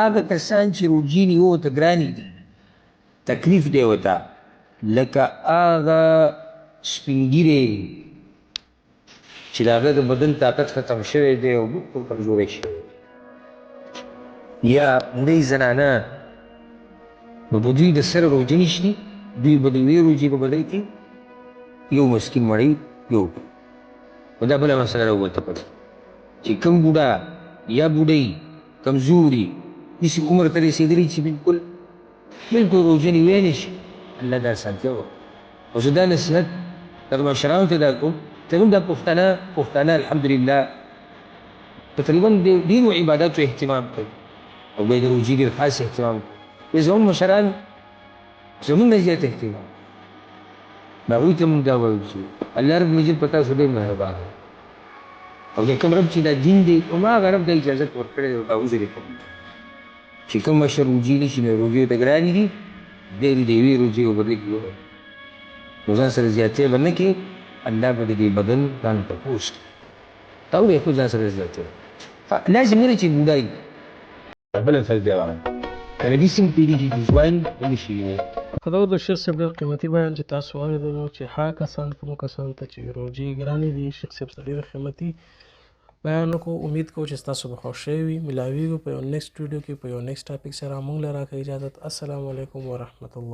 هغه کسان چې روجي نیو ورته ګرانې دي تکلیف دی ورته لکه هغه سپین ږیری چې د هغه د بدن طاقت ختم شوی دی او بالکل کمزوری شوی یا مړې زنانه نو په دوی د سره روژه نیسي دوی به د یوې روژې په بدل کې یو مسکین مړی یو خو دا بله مسله راووته پکې چې کوم بوډا یا بوډۍ کمزوري داسې عمر ته رسېدلي چې بالکل روژه نیوی نه شي الله دا اسانتیا وکړي او زه دا نصیحت دغه مشرانو ته دا کوم تقریبا دا پښتانه الحمدلله تقریبا د ډېرو عباداتو اهتمام کوي او بیا د روژې ډېر خاص اهتمام کوي زموږ مشران زموږ نه زیات اهتمام هغوی ته موږ دا وایو چې الله رب مجید په تاسو ډېر مهربان دی او د کوم رب چې دا دین دی هماغه رب ته اجازت ورکړی دی او دا عذر یې کوي چې کوم مشر روژې نیسي نو روژې ته ګرانې دي ډېر د یوې روژې په بدل کې نو ځان سره زیاتې به نه کړي الله به د دې بدن ځان تپوس کړي تا وویل خو ځان سره زیاتې لازم نه دی چې بوډا وي بله فایده وایي کنه دې سیم تېرېږي چې ځوان ونه شي خدا د شیخ صاحب ډېر قیمتي بیان چې تاسو واورېدلو چې هغه کسان کومو کسانو ته چې روژې ګرانې دي شیخ صاحب سره ډېر قیمتي بیان وکړو امید کوو چې ستاسو به خوښ شوی وي ملاویږو په یو نیکسټ ویډیو کې په یو نیکسټ ټاپک سره موږ له راکړه اجازت السلام علیکم ورحمت الله